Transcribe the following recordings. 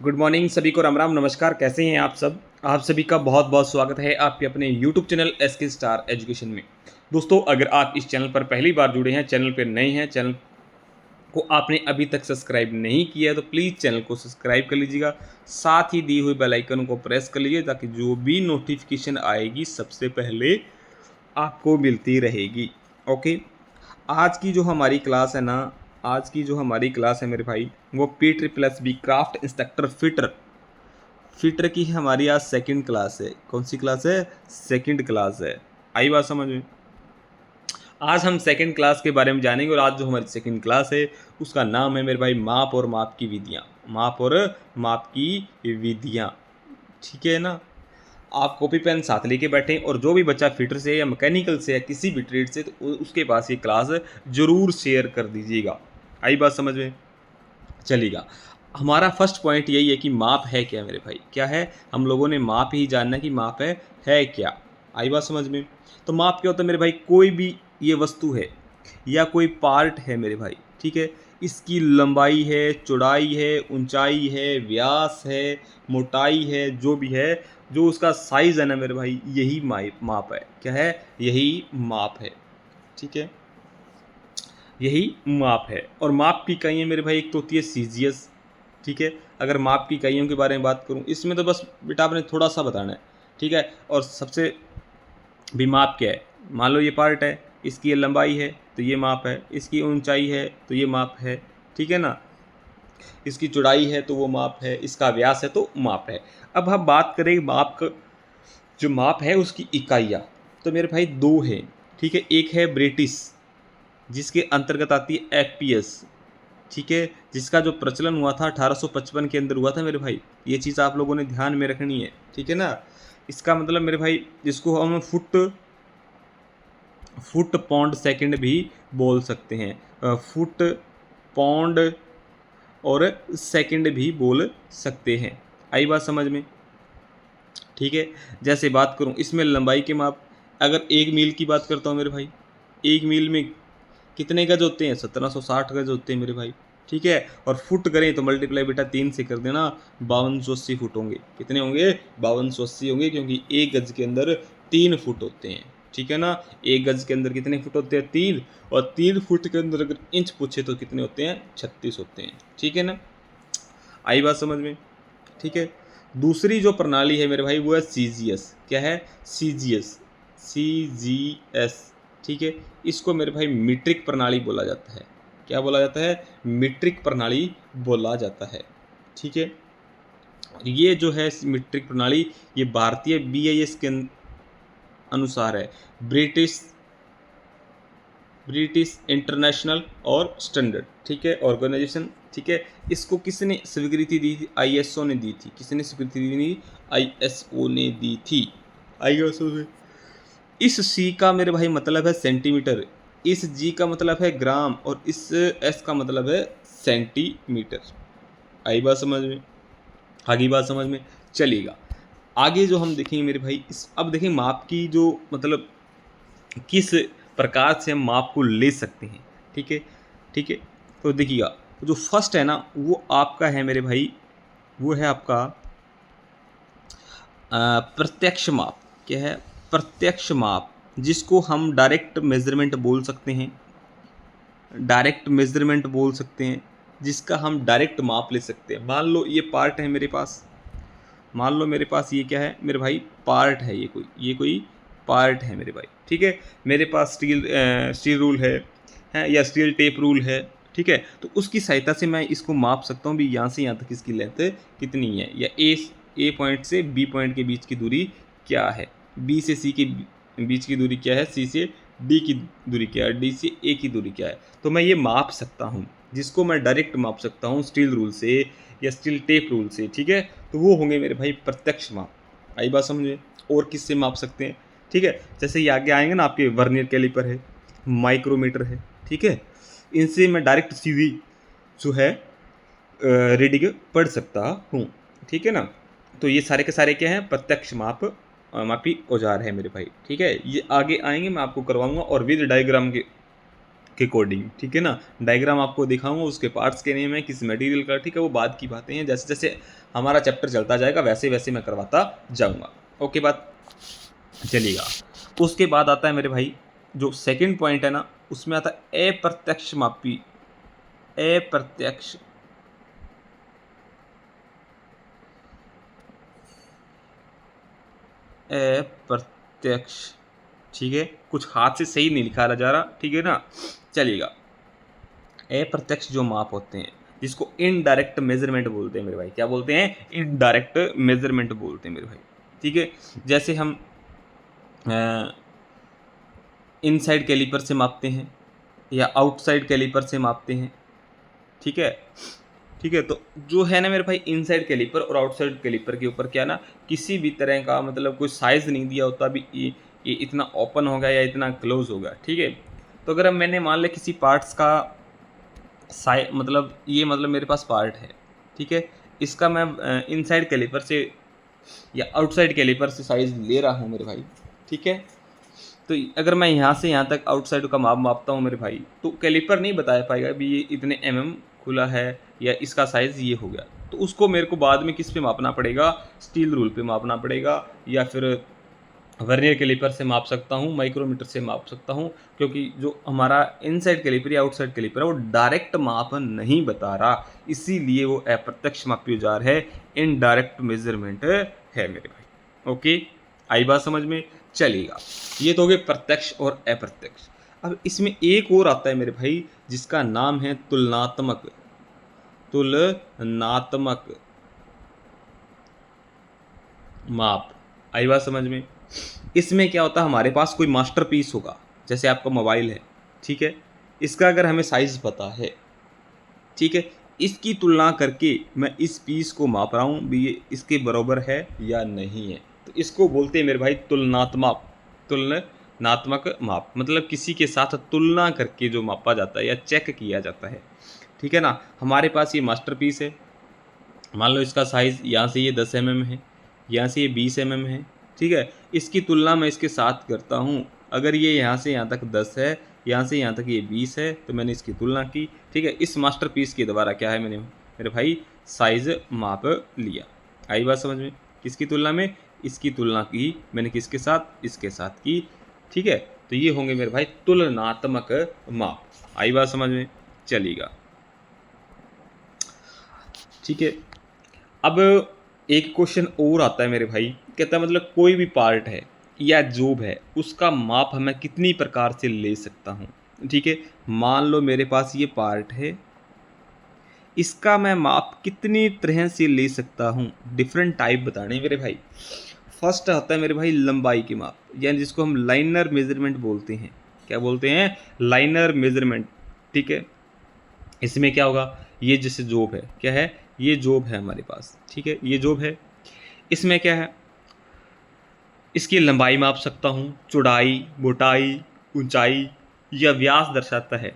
Good morning सभी को, राम राम, नमस्कार। कैसे हैं आप सब? आप सभी का बहुत बहुत स्वागत है आपके अपने YouTube channel SK star education में। दोस्तों, अगर आप इस चैनल पर पहली बार जुड़े हैं, चैनल पर नए हैं, चैनल को आपने अभी तक सब्सक्राइब नहीं किया है तो प्लीज़ चैनल को सब्सक्राइब कर लीजिएगा। साथ ही दी हुई बेल आइकन को प्रेस कर लीजिए ताकि जो भी नोटिफिकेशन आएगी सबसे पहले आपको मिलती रहेगी। ओके। आज की जो हमारी क्लास है ना, आज की जो हमारी क्लास है मेरे भाई, वो P++B क्राफ्ट इंस्ट्रक्टर फिटर की हमारी आज सेकंड क्लास है। कौन सी क्लास है? सेकंड क्लास है। आई बात समझ में? आज हम सेकंड क्लास के बारे में जानेंगे और आज जो हमारी सेकंड क्लास है उसका नाम है मेरे भाई माप और माप की विधियाँ। माप और माप की विधियाँ, ठीक है ना। आप कॉपी पेन साथ लेके बैठें और जो भी बच्चा फिटर से या मैकेनिकल से या किसी भी ट्रेड से, तो उसके पास ये क्लास ज़रूर शेयर कर दीजिएगा। आई बात समझ में? चलेगा। हमारा फर्स्ट पॉइंट यही है कि माप है क्या मेरे भाई? क्या है? हम लोगों ने माप ही जानना है कि माप है क्या। आई बात समझ में? तो माप क्या होता है मेरे भाई? कोई भी ये वस्तु है या कोई पार्ट है मेरे भाई, ठीक है, इसकी लंबाई है, चौड़ाई है, ऊंचाई है, व्यास है, मोटाई है, जो भी है, जो उसका साइज है ना मेरे भाई, यही माप है। क्या है? यही माप है, ठीक है, यही माप है। और माप की इकाइयाँ मेरे भाई, एक तो होती है सीजीएस, ठीक है। अगर माप की इकाइयों के बारे में बात करूँ, इसमें तो बस बेटा आपने थोड़ा सा बताना है, ठीक है। और सबसे भी माप क्या है? मान लो ये पार्ट है, इसकी ये लंबाई है तो ये माप है, इसकी ऊंचाई है तो ये माप है, ठीक है ना, इसकी चौड़ाई है तो वो माप है, इसका व्यास है तो माप है। अब हम बात करें माप का, जो माप है उसकी इकाइयाँ, तो मेरे भाई दो हैं, ठीक है। एक है ब्रिटिश, जिसके अंतर्गत आती है एफपीएस, ठीक है, जिसका जो प्रचलन हुआ था 1855 के अंदर हुआ था मेरे भाई। ये चीज़ आप लोगों ने ध्यान में रखनी है, ठीक है ना। इसका मतलब मेरे भाई, जिसको हम फुट पौंड सेकंड भी बोल सकते हैं, फुट पौंड और सेकंड भी बोल सकते हैं। आई बात समझ में? ठीक है। जैसे बात करूं इसमें लंबाई के माप, अगर एक मील की बात करता हूं मेरे भाई, एक मील में कितने गज होते हैं? 1760 गज होते हैं मेरे भाई, ठीक है। और फुट करें तो मल्टीप्लाई बेटा 3 से कर देना, 5280 फुट होंगे। कितने होंगे? 5280 होंगे, क्योंकि एक गज के अंदर 3 फुट होते हैं, ठीक है ना। एक गज के अंदर कितने फुट होते हैं? 3। और 3 फुट के अंदर अगर इंच पूछे तो कितने होते हैं? 36 होते हैं, ठीक है ना। आई बात समझ में? ठीक है। दूसरी जो प्रणाली है मेरे भाई वो है सीजीएस। क्या है? सीजीएस, सीजीएस, ठीक है। इसको मेरे भाई मीट्रिक प्रणाली बोला जाता है। क्या बोला जाता है? मीट्रिक प्रणाली बोला जाता है, ठीक है। ये जो है मीट्रिक प्रणाली, ये भारतीय बीआईएस के अनुसार है, ब्रिटिश ब्रिटिश इंटरनेशनल और स्टैंडर्ड, ठीक है, ऑर्गेनाइजेशन, ठीक है। इसको किसने स्वीकृति दी थी? आईएसओ ने दी थी। किसने स्वीकृति दी थी? आईएसओ ने दी थी। आईएसओ ने। इस सी का मेरे भाई मतलब है सेंटीमीटर, इस जी का मतलब है ग्राम और इस एस का मतलब है सेंटीमीटर। आई बात समझ में? आगे बात समझ में? चलिएगा। आगे जो हम देखेंगे मेरे भाई, इस अब देखें माप की जो मतलब किस प्रकार से हम माप को ले सकते हैं, ठीक है, ठीक है। तो देखिएगा, जो फर्स्ट है ना वो आपका है मेरे भाई, वो है आपका प्रत्यक्ष माप। क्या है? प्रत्यक्ष माप, जिसको हम डायरेक्ट मेजरमेंट बोल सकते हैं, डायरेक्ट मेजरमेंट बोल सकते हैं, जिसका हम डायरेक्ट माप ले सकते हैं। मान लो ये पार्ट है मेरे पास, मान लो मेरे पास ये क्या है मेरे भाई? पार्ट है, ये कोई पार्ट है मेरे भाई, ठीक है। मेरे पास स्टील रूल है या स्टील टेप रूल है, ठीक है। तो उसकी सहायता से मैं इसको माप सकता हूँ भी, यहाँ से यहाँ तक इसकी लेंथ कितनी है, या ए पॉइंट से बी पॉइंट के बीच की दूरी क्या है, बी से सी के बीच की दूरी क्या है, सी से डी की दूरी क्या है, डी से ए की दूरी क्या है। तो मैं ये माप सकता हूँ, जिसको मैं डायरेक्ट माप सकता हूँ स्टील रूल से या स्टील टेप रूल से, ठीक है। तो वो होंगे मेरे भाई प्रत्यक्ष माप। आई बात समझे? और किससे माप सकते हैं? ठीक है। जैसे ये आगे आएंगे ना, आपके वर्नियर कैलिपर है, माइक्रोमीटर है, ठीक है। इनसे मैं डायरेक्ट सीधी जो है रीडिंग पढ़ सकता हूँ, ठीक है ना। तो ये सारे के सारे क्या हैं? प्रत्यक्ष मापी औजार है मेरे भाई, ठीक है। ये आगे आएंगे, मैं आपको करवाऊंगा और विद डायग्राम के के कोडिंग, ठीक है ना। डायग्राम आपको दिखाऊंगा, उसके पार्ट्स के नेम है, किस मटेरियल का, ठीक है, वो बाद की बातें हैं। जैसे जैसे हमारा चैप्टर चलता जाएगा वैसे वैसे मैं करवाता जाऊंगा। ओके, बात चलेगा। उसके बाद आता है मेरे भाई जो सेकंड पॉइंट है ना, उसमें आता है अप्रत्यक्ष मापी। अप्रत्यक्ष अप्रत्यक्ष, ठीक है, कुछ हाथ से सही नहीं लिखा जा रहा, ठीक है ना, चलेगा। अप्रत्यक्ष जो माप होते हैं, जिसको इनडायरेक्ट मेजरमेंट बोलते हैं मेरे भाई, क्या बोलते हैं, इनडायरेक्ट मेजरमेंट बोलते हैं मेरे भाई, ठीक है। जैसे हम इनसाइड कैलिपर से मापते हैं या आउटसाइड कैलिपर से मापते हैं, ठीक है, ठीक है। तो जो है ना मेरे भाई, इनसाइड कैलिपर और आउटसाइड कैलिपर के ऊपर क्या ना, किसी भी तरह का मतलब कोई साइज नहीं दिया होता, भी ये इतना ओपन होगा या इतना क्लोज होगा, ठीक है। तो अगर मैंने मान लिया किसी पार्ट्स का साइज, मतलब ये मतलब मेरे पास पार्ट है, ठीक है, इसका मैं इनसाइड कैलिपर से या आउटसाइड कैलिपर से साइज ले रहा हूँ मेरे भाई, ठीक है। तो अगर मैं यहाँ से यहाँ तक आउटसाइड का माप मापता हूँ मेरे भाई, तो कैलिपर नहीं बता पाएगा भी ये इतने खुला है या इसका साइज़ ये हो गया। तो उसको मेरे को बाद में किस पे मापना पड़ेगा, स्टील रूल पे मापना पड़ेगा, या फिर वर्नियर कैलिपर से माप सकता हूँ, माइक्रोमीटर से माप सकता हूँ, क्योंकि जो हमारा इनसाइड कैलिपर या आउटसाइड कैलिपर है वो डायरेक्ट माप नहीं बता रहा, इसीलिए वो अप्रत्यक्ष मापी औजार है, इनडायरेक्ट मेजरमेंट है मेरे भाई। ओके, आई बात समझ में, चलेगा। ये तो हो गए प्रत्यक्ष और अप्रत्यक्ष। अब इसमें एक और आता है मेरे भाई, जिसका नाम है तुलनात्मक। तुलनात्मक माप, आई बात समझ में। इसमें क्या होता है, हमारे पास कोई मास्टरपीस होगा, जैसे आपका मोबाइल है, ठीक है, इसका अगर हमें साइज पता है, ठीक है, इसकी तुलना करके मैं इस पीस को माप रहा हूँ भी ये इसके बराबर है या नहीं है, तो इसको बोलते हैं मेरे भाई तुलनात्मक माप। मतलब किसी के साथ तुलना करके जो मापा जाता है या चेक किया जाता है, ठीक है ना। हमारे पास ये मास्टरपीस है, मान लो इसका साइज़ यहाँ से ये 10 mm है, यहाँ से ये 20 mm है, ठीक है। इसकी तुलना मैं इसके साथ करता हूँ, अगर ये यहाँ से यहाँ तक 10 है, यहाँ से यहाँ तक ये 20 है, तो मैंने इसकी तुलना की, ठीक है। इस मास्टरपीस के द्वारा क्या है, मैंने मेरे भाई साइज़ माप लिया। आई बात समझ में, किसकी तुलना में, इसकी तुलना की मैंने किसके साथ, इसके साथ की, ठीक है। तो ये होंगे मेरे भाई तुलनात्मक माप। आई बात समझ में, चलेगा, ठीक है। अब एक क्वेश्चन और आता है मेरे भाई, कहता है मतलब कोई भी पार्ट है या जॉब है, उसका माप मैं कितनी प्रकार से ले सकता हूँ, ठीक है। मान लो मेरे पास ये पार्ट है, इसका मैं माप कितनी तरह से ले सकता हूँ, डिफरेंट टाइप बताने मेरे भाई। फर्स्ट आता है मेरे भाई लंबाई के माप, यानी जिसको हम लाइनर मेजरमेंट बोलते हैं। क्या बोलते हैं, लाइनर मेजरमेंट, ठीक है। इसमें क्या होगा, ये जैसे जॉब है, क्या है, ये जॉब है हमारे पास, ठीक है, ये जॉब है। इसमें क्या है, इसकी लंबाई माप सकता हूँ, चौड़ाई, मोटाई, ऊंचाई या व्यास दर्शाता है,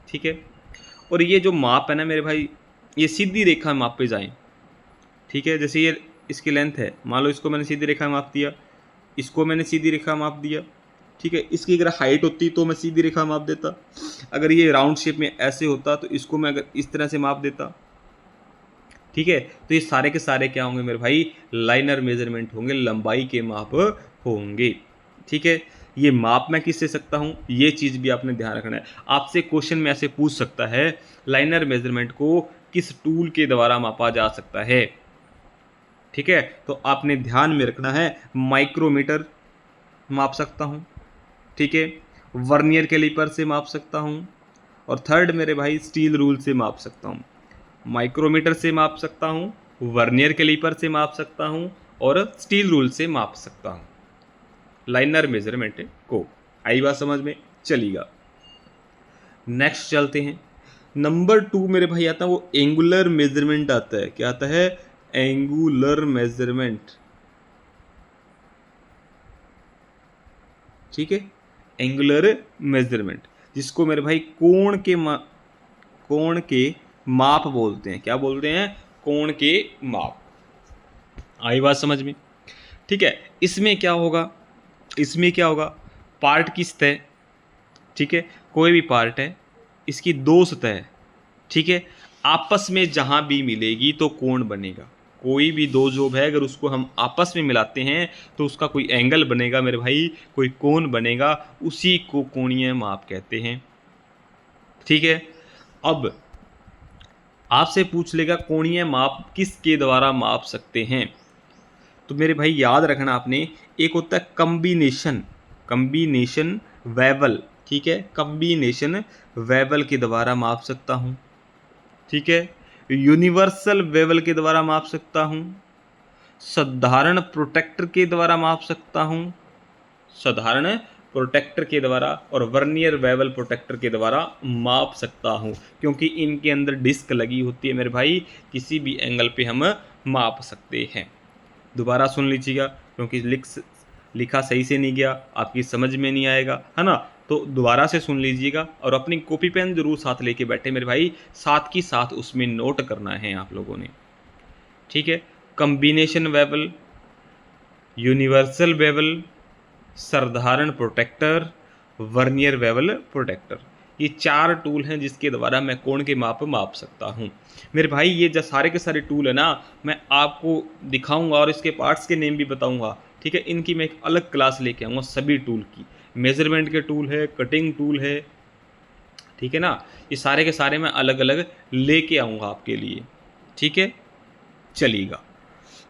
ठीक है। और ये जो माप है ना मेरे भाई, ये सीधी रेखा माप पे जाएं, ठीक है। जैसे ये इसकी लेंथ है, मान लो इसको मैंने सीधी रेखा माप दिया, इसको मैंने सीधी रेखा माप दिया, ठीक है। इसकी अगर हाइट होती तो मैं सीधी रेखा माप देता, अगर ये राउंड शेप में ऐसे होता तो इसको मैं अगर इस तरह से माप देता, ठीक है। तो ये सारे के सारे क्या होंगे मेरे भाई, लाइनर मेजरमेंट होंगे, लंबाई के माप होंगे, ठीक है। ये माप मैं किससे सकता हूँ, ये चीज़ भी आपने ध्यान रखना है। आपसे क्वेश्चन में ऐसे पूछ सकता है, लाइनर मेजरमेंट को किस टूल के द्वारा मापा जा सकता है, ठीक है। तो आपने ध्यान में रखना है, माइक्रोमीटर माप सकता हूँ, ठीक है, वर्नियर कैलिपर से माप सकता हूँ, और थर्ड मेरे भाई स्टील रूल से माप सकता हूँ। माइक्रोमीटर से माप सकता हूँ, वर्नियर कैलिपर से माप सकता हूँ, और स्टील रूल से माप सकता हूँ लाइनर मेजरमेंट को। आई बात समझ में, चलेगा। नेक्स्ट चलते हैं, नंबर 2 मेरे भाई आता है वो एंगुलर मेजरमेंट आता है। क्या आता है, एंगुलर मेजरमेंट, ठीक है। एंगुलर मेजरमेंट, जिसको मेरे भाई कोण के माप बोलते हैं। क्या बोलते हैं, कोण के माप। आई बात समझ में, ठीक है। इसमें क्या होगा, पार्ट की सतह, ठीक है, कोई भी पार्ट है, इसकी दो सतह है, ठीक है, आपस में जहाँ भी मिलेगी तो कोण बनेगा। कोई भी दो जोब है, अगर उसको हम आपस में मिलाते हैं तो उसका कोई एंगल बनेगा मेरे भाई, कोई कोण बनेगा, उसी को कोणीय माप कहते हैं। ठीक है, अब आपसे पूछ लेगा कोणीय माप किसके द्वारा माप सकते हैं, तो मेरे भाई याद रखना आपने, एक होता है कम्बिनेशन वेवल, ठीक है, कम्बिनेशन वेवल के द्वारा माप सकता हूँ, ठीक है, यूनिवर्सल वेवल के द्वारा माप सकता हूँ, साधारण प्रोटेक्टर के द्वारा माप सकता हूँ, साधारण प्रोटेक्टर के द्वारा, और वर्नियर वेवल प्रोटेक्टर के द्वारा माप सकता हूँ, क्योंकि इनके अंदर डिस्क लगी होती है मेरे भाई, किसी भी एंगल पे हम माप सकते हैं। दोबारा सुन लीजिएगा, क्योंकि लिखा सही से नहीं गया, आपकी समझ में नहीं आएगा, है ना, तो दोबारा से सुन लीजिएगा, और अपनी कॉपी पेन जरूर साथ लेके बैठे मेरे भाई, साथ ही साथ उसमें नोट करना है आप लोगों ने, ठीक है। कम्बिनेशन वेवल, यूनिवर्सल वेवल, साधारण प्रोटेक्टर, वर्नियर वेवल प्रोटेक्टर, ये चार टूल हैं जिसके द्वारा मैं कोण के माप सकता हूँ मेरे भाई। ये जो सारे के सारे टूल है ना, मैं आपको दिखाऊंगा और इसके पार्ट्स के नेम भी बताऊंगा, ठीक है। इनकी मैं एक अलग क्लास लेके आऊँगा, सभी टूल की, मेजरमेंट के टूल है, कटिंग टूल है, ठीक है ना, ये सारे के सारे मैं अलग अलग लेके आऊँगा आपके लिए, ठीक है, चलिएगा।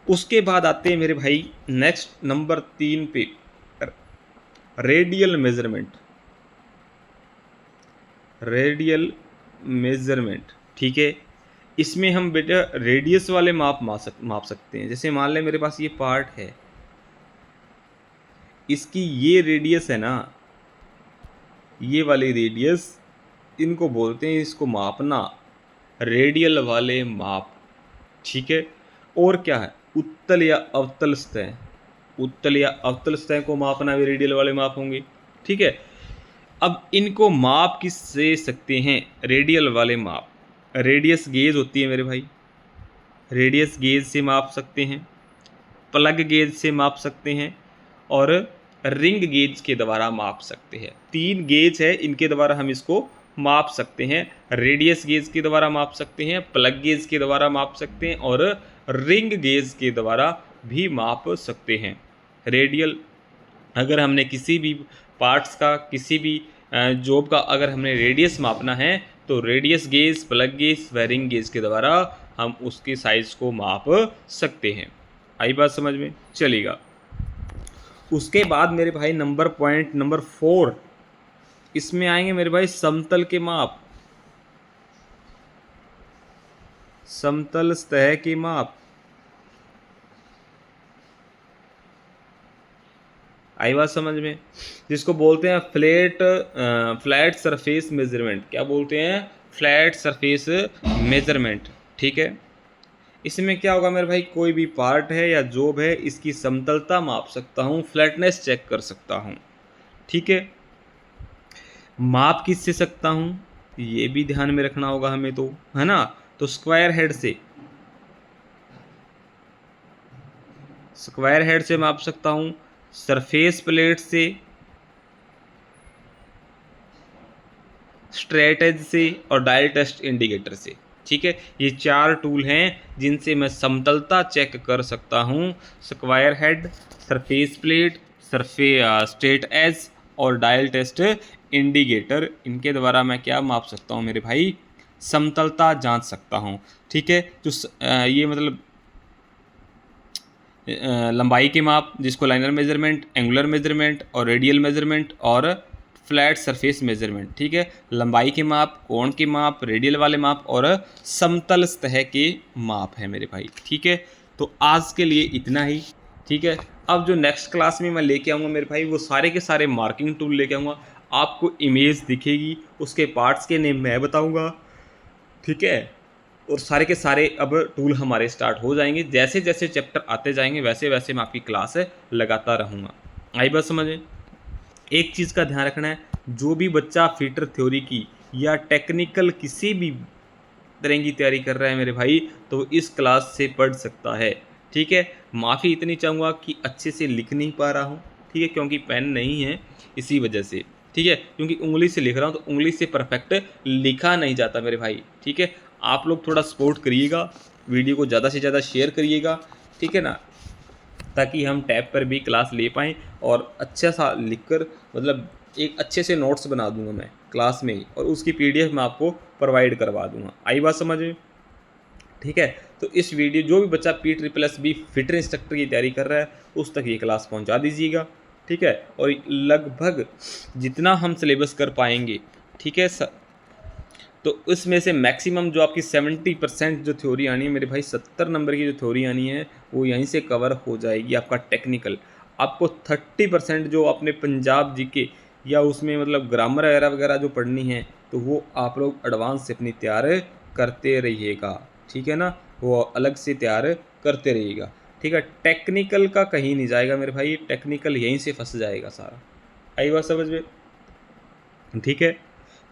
उसके बाद आते हैं मेरे भाई नेक्स्ट नंबर 3 पे, रेडियल मेजरमेंट, रेडियल मेजरमेंट, ठीक है। इसमें हम बेटा रेडियस वाले माप सकते हैं। जैसे मान लें मेरे पास ये पार्ट है, इसकी ये रेडियस है ना, ये वाली रेडियस, इनको बोलते हैं, इसको मापना रेडियल वाले माप, ठीक है। और क्या है, उत्तल या अवतल सतह, उत्तल या अवतल सतह को मापना भी रेडियल वाले माप होंगे, ठीक है। अब इनको माप किससे सकते हैं, रेडियल वाले माप, रेडियस गेज होती है मेरे भाई, रेडियस गेज से माप सकते हैं, प्लग गेज से माप सकते हैं, और रिंग गेज के द्वारा माप सकते हैं। 3 गेज है, इनके द्वारा हम इसको माप सकते हैं। रेडियस गेज के द्वारा माप सकते हैं, प्लग गेज के द्वारा माप सकते हैं, और रिंग गेज के द्वारा भी माप सकते हैं। रेडियल, अगर हमने किसी भी पार्ट्स का, किसी भी जॉब का अगर हमने रेडियस मापना है, तो radius gauge, plug gauge, ring gauge के द्वारा हम उसके साइज को माप सकते हैं। आई बात समझ में, चलेगा। उसके बाद मेरे भाई पॉइंट नंबर 4, इसमें आएंगे मेरे भाई समतल के माप, समतल सतह के माप। आई बात समझ में, जिसको बोलते हैं फ्लैट सरफेस मेजरमेंट। क्या बोलते हैं, फ्लैट सरफेस मेजरमेंट, ठीक है। इसमें क्या होगा मेरे भाई, कोई भी पार्ट है या जॉब है, इसकी समतलता माप सकता हूँ, फ्लैटनेस चेक कर सकता हूँ, ठीक है। माप किससे सकता हूँ, ये भी ध्यान में रखना होगा हमें, तो है ना, तो स्क्वायर हेड से, स्क्वायर हेड से माप सकता हूँ, सरफेस प्लेट से, स्ट्रेट एज से, और डायल टेस्ट इंडिकेटर से, ठीक है। ये 4 टूल हैं जिनसे मैं समतलता चेक कर सकता हूँ। Square head, surface plate, straight edge, और डायल टेस्ट इंडिकेटर, इनके द्वारा मैं क्या माप सकता हूँ मेरे भाई, समतलता जांच सकता हूँ, ठीक है। जो ये मतलब लंबाई के माप, जिसको लाइनर मेजरमेंट, एंगुलर मेजरमेंट, और रेडियल मेजरमेंट, और फ्लैट सरफेस मेजरमेंट, ठीक है। लंबाई के माप, कोण के माप, रेडियल वाले माप, और समतल सतह के माप है मेरे भाई, ठीक है। तो आज के लिए इतना ही, ठीक है। अब जो नेक्स्ट क्लास में मैं लेके आऊँगा मेरे भाई, वो सारे के सारे मार्किंग टूल लेके आऊँगा। आपको इमेज दिखेगी, उसके पार्ट्स के नेम मैं बताऊँगा, ठीक है। और सारे के सारे अब टूल हमारे स्टार्ट हो जाएंगे। जैसे जैसे चैप्टर आते जाएंगे वैसे वैसे मैं आपकी क्लास लगाता रहूँगा। आई बात समझ में। एक चीज़ का ध्यान रखना है, जो भी बच्चा फीटर थ्योरी की या टेक्निकल किसी भी तरह की तैयारी कर रहा है मेरे भाई, तो इस क्लास से पढ़ सकता है, ठीक है। माफ़ी इतनी चाहूँगा कि अच्छे से लिख नहीं पा रहा हूँ, ठीक है, क्योंकि पेन नहीं है, इसी वजह से। ठीक है, क्योंकि उंगली से लिख रहा हूँ तो उंगली से परफेक्ट लिखा नहीं जाता मेरे भाई। ठीक है, आप लोग थोड़ा सपोर्ट करिएगा, वीडियो को ज़्यादा से ज़्यादा शेयर करिएगा, ठीक है ना, ताकि हम टैब पर भी क्लास ले पाएँ और अच्छा सा लिखकर मतलब एक अच्छे से नोट्स बना दूंगा मैं क्लास में ही, और उसकी पीडीएफ मैं आपको प्रोवाइड करवा दूंगा। आई बात समझ में? ठीक है, तो इस वीडियो जो भी बच्चा PSSB फिटर इंस्ट्रक्टर की तैयारी कर रहा है उस तक ये क्लास पहुंचा दीजिएगा। ठीक है, और लगभग जितना हम सिलेबस कर पाएंगे, ठीक है तो उसमें से मैक्सिमम जो आपकी 70% जो थ्योरी आनी है मेरे भाई, 70 नंबर की जो थ्योरी आनी है वो यहीं से कवर हो जाएगी आपका टेक्निकल। आपको 30% जो अपने पंजाब जीके या उसमें मतलब ग्रामर वगैरह वगैरह जो पढ़नी है तो वो आप लोग एडवांस से अपनी तैयार करते रहिएगा। ठीक है ना, वो अलग से तैयार करते रहिएगा। ठीक है, टेक्निकल का कहीं नहीं जाएगा मेरे भाई, टेक्निकल यहीं से फंस जाएगा सारा। आई बात समझ में? ठीक है,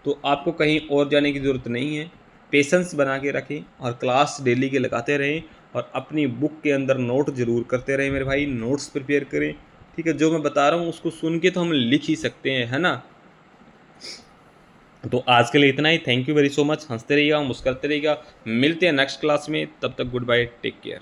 तो आपको कहीं और जाने की ज़रूरत नहीं है। पेशेंस बना के रखें और क्लास डेली के लगाते रहें, और अपनी बुक के अंदर नोट ज़रूर करते रहें मेरे भाई, नोट्स प्रिपेयर करें। ठीक है, जो मैं बता रहा हूँ उसको सुन के तो हम लिख ही सकते हैं, है ना। तो आज के लिए इतना ही। Thank you very so much. हंसते रहिएगा, मुस्कुराते रहिएगा। मिलते हैं नेक्स्ट क्लास में, तब तक गुड बाय, टेक केयर।